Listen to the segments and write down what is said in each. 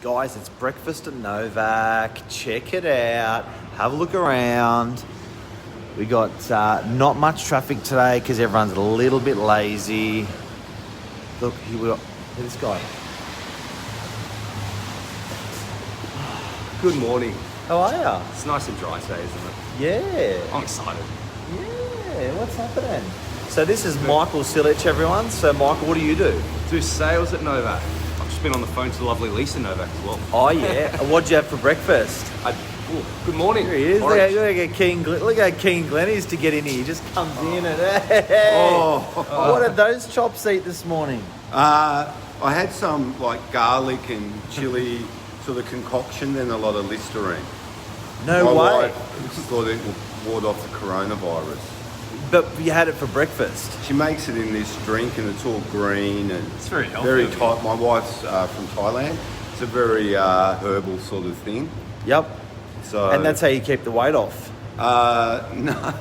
Guys, it's breakfast at Novak. Check it out. Have a look around. We got not much traffic today because everyone's a little bit lazy. Look, here we got this guy. Good morning. How are ya? It's nice and dry today, isn't it? Yeah. I'm excited. Yeah, what's happening? So this is Michael Silich, everyone. So Michael, what do you do? Do sales at Novak. I've just been on the phone to the lovely Lisa Novak as well. Oh yeah. What'd you have for breakfast? Good morning. Here he is. Look Orange. how keen Glenn is to get in here. He just comes in and What did those chops eat this morning? I had some like garlic and chili sort of concoction, then a lot of Listerine. No My way. wife thought it would ward off the coronavirus. But you had it for breakfast. She makes it in this drink and it's all green and It's very healthy. very tight. My wife's from Thailand. It's a very herbal sort of thing. Yep. So And that's how you keep the weight off. no.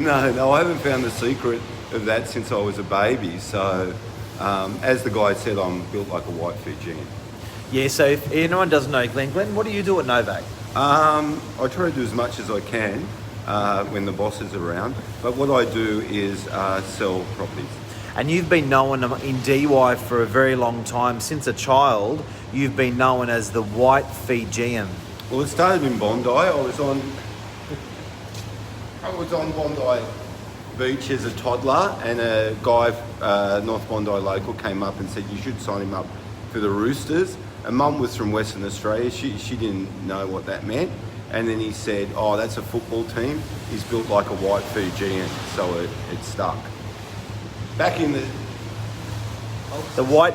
no, I haven't found the secret of that since I was a baby. So as the guy said, I'm built like a white Fijian. Yeah, so if anyone doesn't know Glenn, what do you do at Novak? I try to do as much as I can when the boss is around, but what I do is sell properties. And you've been known in DY for a very long time. Since a child, you've been known as the White Fijian. Well, it started in Bondi. I was on Bondi Beach as a toddler, and a guy, North Bondi local, came up and said you should sign him up for the Roosters. And Mum was from Western Australia. She didn't know what that meant. And then he said, oh, that's a football team. He's built like a white Fijian. So it stuck. Back in the white,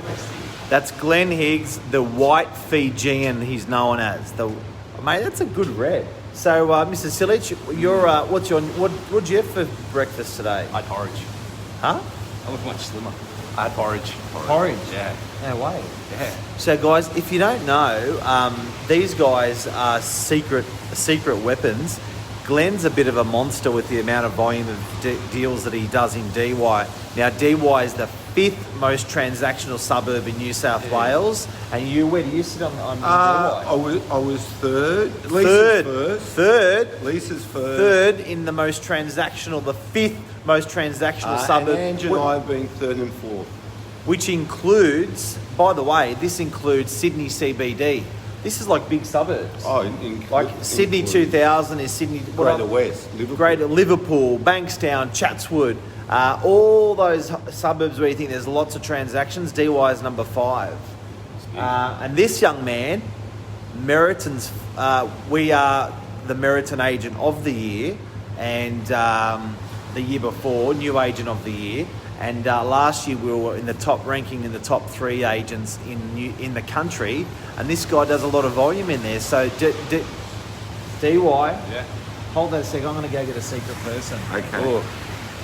that's Glen Higgs, the White Fijian he's known as. Mate, that's a good red. So, Mr. Silich, what'd you have for breakfast today? I had porridge. Huh? I look much slimmer. I had porridge. Porridge? Yeah. No way. Yeah. So, guys, if you don't know, these guys are secret weapons. Glenn's a bit of a monster with the amount of volume of deals that he does in DY. Now, DY is the 5th most transactional suburb in New South Wales. And where do you sit on DY? I was third. Lisa's first. Third in the most transactional, the 5th most transactional suburb. And Ange and I have been third and fourth. Which includes, by the way, this includes Sydney CBD. This is like big suburbs. Oh, like Sydney 2000 is Sydney. Greater West, Liverpool. Greater Liverpool, Bankstown, Chatswood, all those suburbs where you think there's lots of transactions. DY is number 5. And this young man, Meriton's, we are the Meriton Agent of the Year, and the year before, New Agent of the Year. And last year we were in the top ranking in the top 3 agents in the country, and this guy does a lot of volume in there. So DY, Yeah. hold that a second. I'm going to go get a secret person. Okay. Ooh.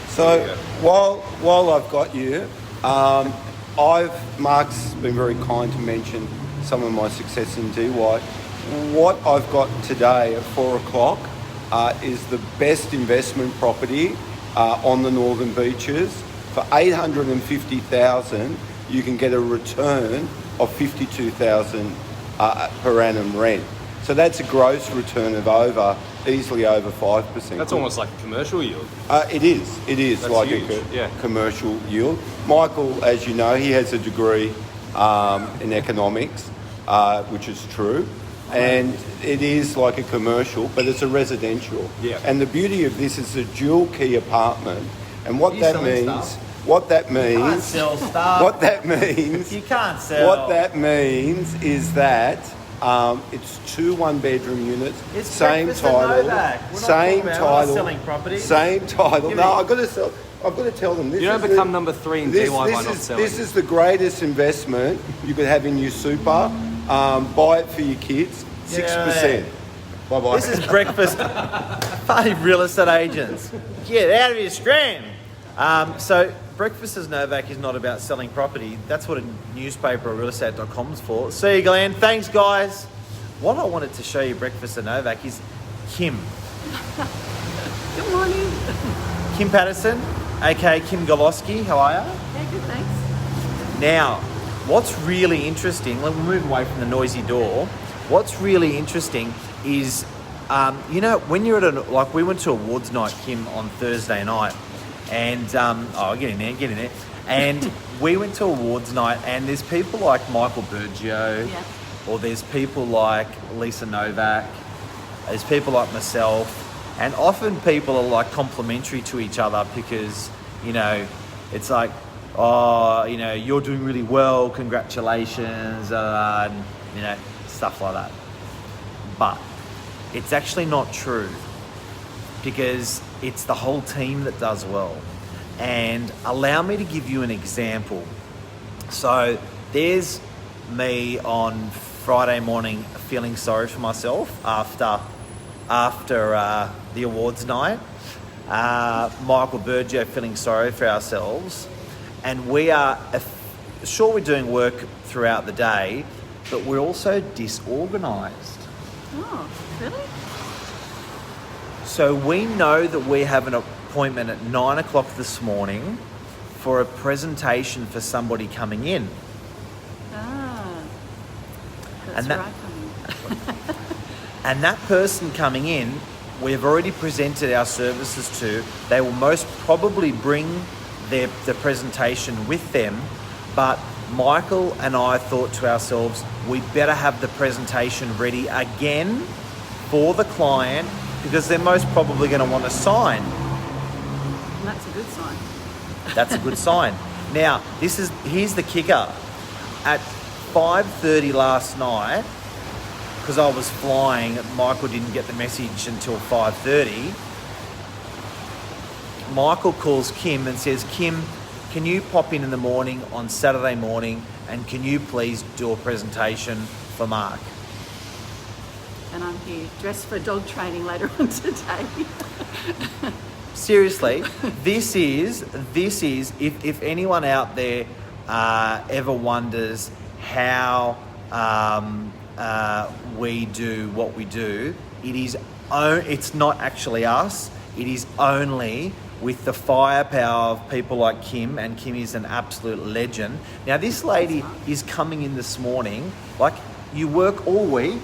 So while I've got you, Mark's been very kind to mention some of my success in DY. What I've got today at 4 o'clock is the best investment property on the Northern Beaches. For $850,000, you can get a return of $52,000 per annum rent. So that's a gross return of easily over 5%. That's almost like a commercial yield. It is That's like huge, a commercial yield. Michael, as you know, he has a degree in economics, which is true. And it is like a commercial, but it's a residential. Yeah. And the beauty of this is a dual key apartment. And what You that selling means, stuff? what that You can't means, sell stuff. what that means, You can't sell. what that means is that it's 2 one-bedroom units, It's same breakfast at title, Novak. We're not same talking about- we're not title, selling properties. same title. Give No, me- I've got to tell them this. You don't is become number 3 in DY by not selling. This is the greatest investment you could have in your super. Buy it for your kids, 6%. Bye-bye. This is breakfast. Funny real estate agents. Get out of here, scram. So breakfast as Novak is not about selling property. That's what a newspaper or realestate.com is for. See you, Glenn. Thanks, guys. What I wanted to show you breakfast at Novak is Kim. Good morning. Kim Patterson, aka Kim Goloski. How are you? Yeah, good, thanks. Now, what's really interesting, like we'll move away from the noisy door. What's really interesting is, when you're at we went to awards night, Kim, on Thursday night, and get in there. And we went to awards night, and there's people like Michael Bergio, or there's people like Lisa Novak, there's people like myself, and often people are like complimentary to each other because, it's like, you're doing really well, congratulations, and, stuff like that. But it's actually not true, because it's the whole team that does well. And allow me to give you an example. So there's me on Friday morning feeling sorry for myself after the awards night. Michael Bergio feeling sorry for ourselves. And we are, sure, we're doing work throughout the day, but we're also disorganised. Oh, really? So we know that we have an appointment at 9 o'clock this morning for a presentation for somebody coming in. That's And right. And that person coming in, we've already presented our services to. They will most probably bring the presentation with them, but Michael and I thought to ourselves, we better have the presentation ready again for the client, because they're most probably going to want to sign. And that's a good sign. That's a good sign. Now, here's the kicker. At 5:30 last night, because I was flying, Michael didn't get the message until 5:30. Michael calls Kim and says, Kim, can you pop in the morning on Saturday morning, and can you please do a presentation for Mark? And I'm here dressed for dog training later on today. Seriously, this is if anyone out there ever wonders how we do what we do, it's not actually us. It is only with the firepower of people like Kim, and Kim is an absolute legend. Now, this lady is coming in this morning, like, you work all week,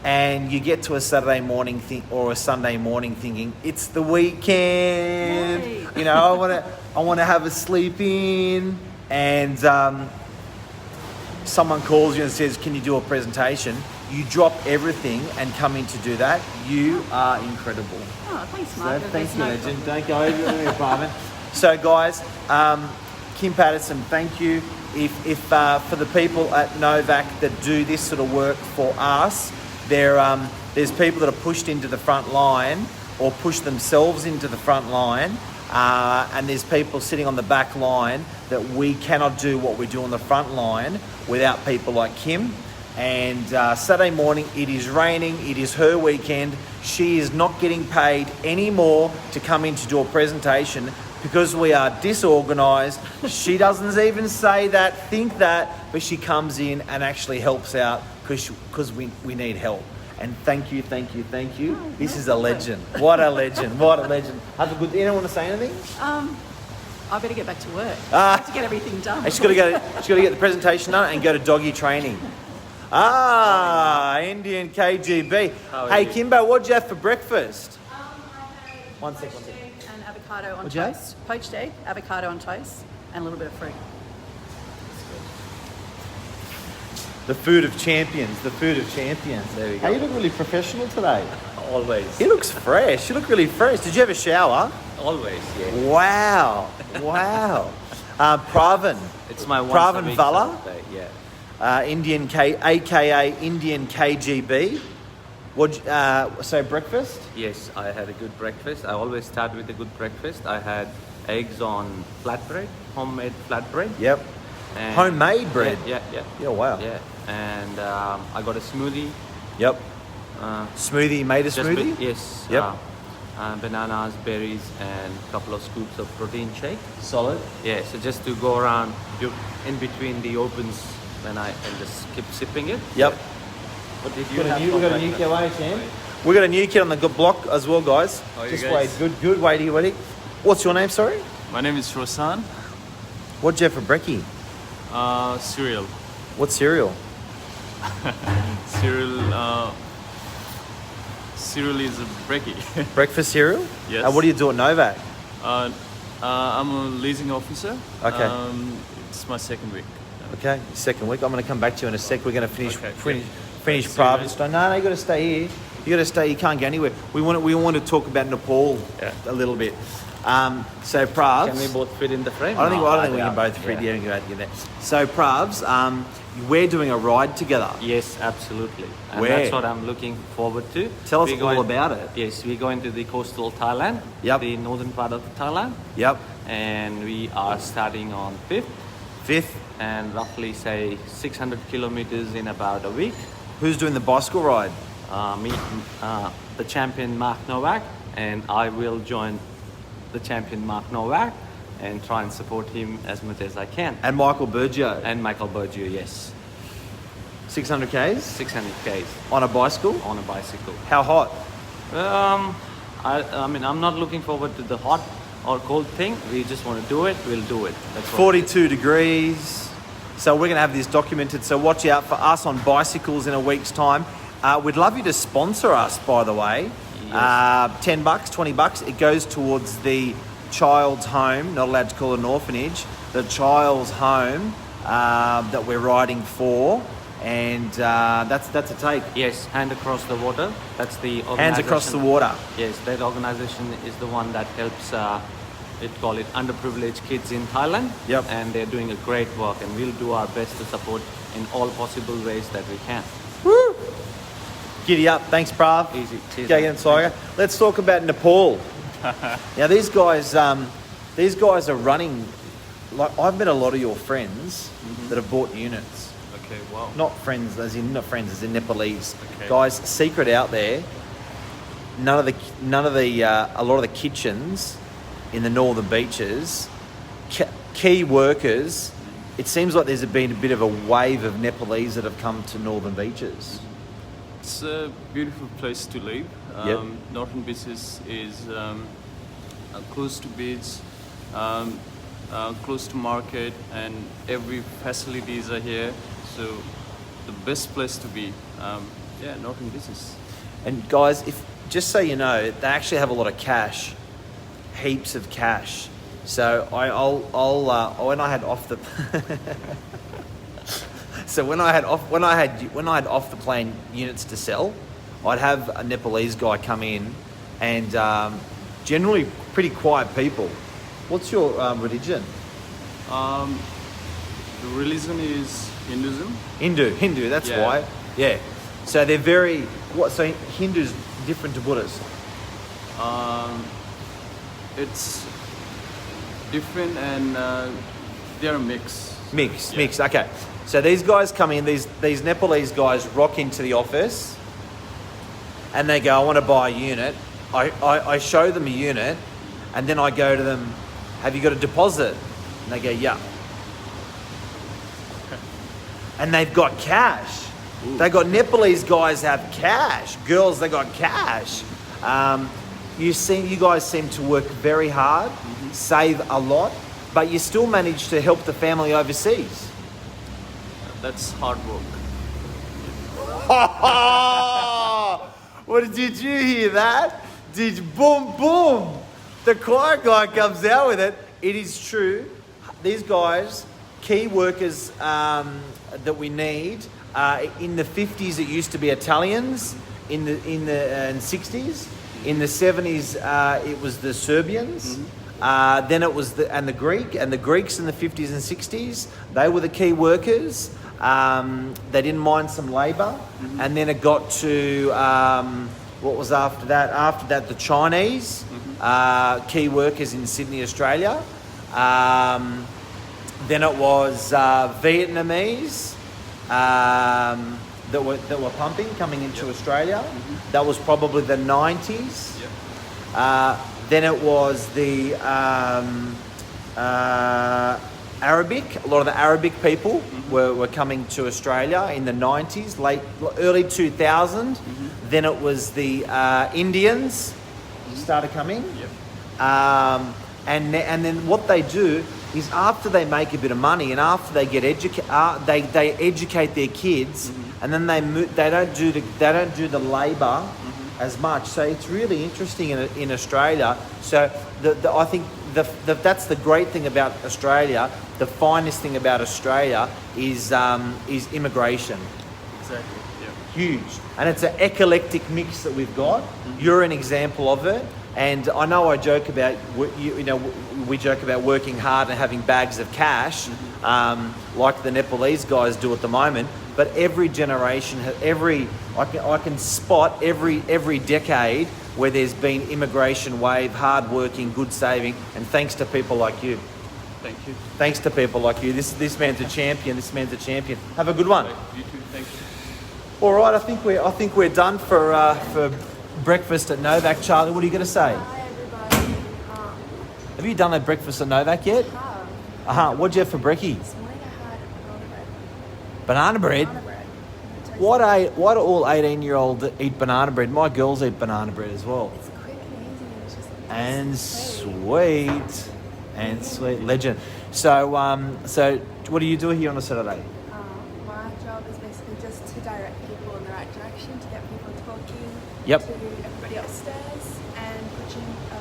and you get to a Saturday morning or a Sunday morning thinking, it's the weekend, Yay. I want to have a sleep in, and someone calls you and says, can you do a presentation? You drop everything and come in to do that. You are incredible. Oh, thanks, Mark. So, thank you, legend. Don't go over the apartment. So, guys, Kim Patterson, thank you. If for the people at Novax that do this sort of work for us, there's people that are pushed into the front line or push themselves into the front line, and there's people sitting on the back line that we cannot do what we do on the front line without people like Kim. And Saturday morning, it is raining, it is her weekend. She is not getting paid any more to come in to do a presentation because we are disorganised. She doesn't even say that, think that, but she comes in and actually helps out because we need help. And thank you. Oh, This is a legend. What a legend. What a legend. Have a good... You don't want to say anything? I better get back to work. I have to get everything done. She's got to get the presentation done and go to doggy training. Indian KGB. Hey, Kimbo, what'd you have for breakfast? I had One sec. poached egg and avocado on What'd you have? toast. Poached egg, avocado on toast, and a little bit of fruit. The food of champions. There we go. Hey, you look really professional today. Always. He looks fresh. You look really fresh. Did you have a shower? Always, yeah. Wow. Pravin. It's my once Pravin a week Vala? Saturday, yeah. AKA Indian KGB. So breakfast? Yes, I had a good breakfast. I always start with a good breakfast. I had eggs on flatbread, homemade flatbread. Yep. And Homemade bread? Yeah. Yeah, wow. Yeah, and I got a smoothie. Yep. Smoothie, you made a smoothie? Yes. Yep. Bananas, berries, and a couple of scoops of protein shake. Solid. Yeah, so just to go around in between the opens when I just keep sipping it. Yep. What did you We've have? got a new kid, Sam. We've got a new kid on the good block as well, guys. How are you Just guys? wait. Good. Wait. What's your name, sorry? My name is Roshan. What'd you have for brekkie? Cereal. What cereal? Cereal. Cereal is a brekkie. Breakfast cereal? Yes. And what do you do at Novak? I'm a leasing officer. Okay. It's my second week. Okay, second week. I'm going to come back to you in a sec. We're going to finish Okay, finish See you Prav's. No, you got to stay here. You got to stay. You can't go anywhere. We want to talk about Nepal a little bit. So Pravs, Can we both fit in the frame? I don't No, think we can both fit yeah. in there. So Pravs, we're doing a ride together. Yes, absolutely. And Where? that's what I'm looking forward to. Tell us We're all going- about it. Yes, we're going to the coastal Thailand, Yep. the northern part of Thailand, Yep. and we are starting on 5th Fifth. and roughly say 600 kilometers in about a week. Who's doing the bicycle ride? The champion Mark Novak, and I will join the champion Mark Novak and try and support him as much as I can. And Michael Bergio. And Michael Bergio, yes. 600 k's 600 k's on a bicycle. on a bicycle. How hot? I mean, I'm not looking forward to the hot or cold thing. We just want to do it, we'll do it. That's what 42 degrees. So we're going to have this documented. So watch out for us on bicycles in a week's time. We'd love you to sponsor us, by the way. Yes. $10, $20. It goes towards the child's home. Not allowed to call it an orphanage. The child's home that we're riding for, and that's a take. Yes, Hand Across the Water. That's the organization. Hands across the water. Yes, that organization is the one that helps, call it underprivileged kids in Thailand. Yep. And they're doing a great work, and we'll do our best to support in all possible ways that we can. Woo! Giddy up. Thanks, Prav. Easy. Cheers, Go mate. again, Tiger. Let's talk about Nepal. Now, these guys are running. Like, I've met a lot of your friends that have bought units. Okay, wow. Not friends, as in Nepalese Okay. guys. Secret out there. A lot of the kitchens in the northern beaches, key workers. It seems like there's been a bit of a wave of Nepalese that have come to northern beaches. It's a beautiful place to live. Yep. Northern Beaches is close to beach, close to market, and every facilities are here. So the best place to be. Northern Beaches. And guys, just so you know, they actually have a lot of cash, heaps of cash. So when I had off the when I had off the plane units to sell, I'd have a Nepalese guy come in, and generally pretty quiet people. What's your religion? The religion is Hinduism. Hindu. That's Yeah. why. Yeah. So they're very. So Hindu's different to Buddhist. It's different, and they're a mix. Mixed. Okay. So these guys come in. These Nepalese guys rock into the office, and they go, "I want to buy a unit." I show them a unit, and then I go to them, "Have you got a deposit?" And they go, "Yeah." And they've got cash. They got Nepalese guys have cash. Girls, they got cash. You guys seem to work very hard, save a lot, but you still manage to help the family overseas. That's hard work. What did you hear that? Boom? The quiet guy comes out with it. It is true. These guys, key workers that we need. In the 50s, it used to be Italians. In the 60s, in the 70s, it was the Serbians. Then it was the Greeks in the 50s and 60s. They were the key workers. They didn't mind some labour, and then it got to what was after that? After that, the Chinese key workers in Sydney, Australia. Then it was Vietnamese that were pumping coming into Australia. That was probably the 90s. Then it was the Arabic. A lot of the Arabic people were coming to Australia in the 90s, early 2000. Then it was the Indians started coming. And then what they do is after they make a bit of money and after they get they educate their kids, and then they don't do the labour as much. So it's really interesting in Australia. So I think that's the great thing about Australia. The finest thing about Australia is immigration. Exactly. Yeah. Huge, and it's an eclectic mix that we've got. You're an example of it, and I know I joke about we joke about working hard and having bags of cash, like the Nepalese guys do at the moment. But every generation, I can spot every decade where there's been immigration wave, hard working, good saving, and thanks to people like you. Thank you. Thanks to people like you. This man's a champion. This man's a champion. Have a good one. You too. Thank you. All right, I think we're done for breakfast at Novak. Charlie, what are you going to say? Hi everybody. Have you done a breakfast at Novak yet? What'd you have for brekkie? This morning I had banana bread. Banana bread. Banana bread. Why do all 18-year-olds eat banana bread? My girls eat banana bread as well. It's quick and easy. And It's just sweet. And sweet. Legend. So what do you do here on a Saturday? My job is basically just to direct people in the right direction, to get people talking Yep. to everybody upstairs and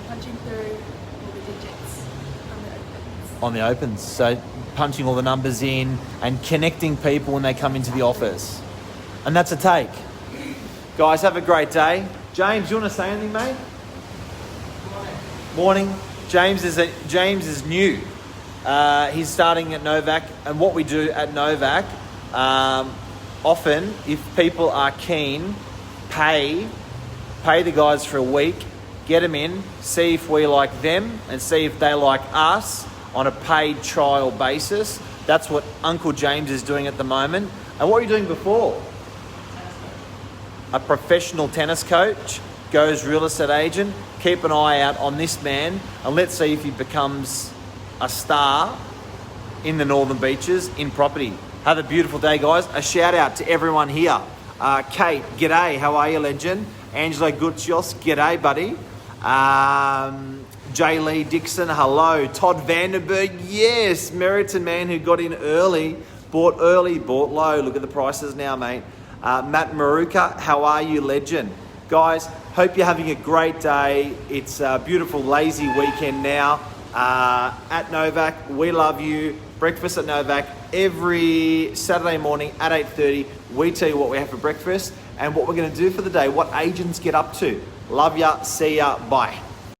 punching through all the digits on the opens. On the opens. So punching all the numbers in and connecting people when they come into the office. And that's a take. Guys, have a great day. James, you want to say anything, mate? Morning. James is new. He's starting at Novak, and what we do at Novak, often if people are keen, pay the guys for a week, get them in, see if we like them and see if they like us on a paid trial basis. That's what Uncle James is doing at the moment. And what are you doing before? A professional tennis coach, goes real estate agent. Keep an eye out on this man and let's see if he becomes a star in the Northern Beaches in property. Have a beautiful day, guys. A shout out to everyone here. Kate, g'day, how are you, legend? Angelo Gutzios, g'day, buddy. J. Lee Dixon, hello. Todd Vandenberg, yes. Meriton man who got in early, bought low. Look at the prices now, mate. Matt Maruka, how are you, legend? Guys, hope you're having a great day. It's a beautiful, lazy weekend now. At Novak, we love you. Breakfast at Novak every Saturday morning at 8:30. We tell you what we have for breakfast and what we're going to do for the day, what agents get up to. Love ya. See ya. Bye.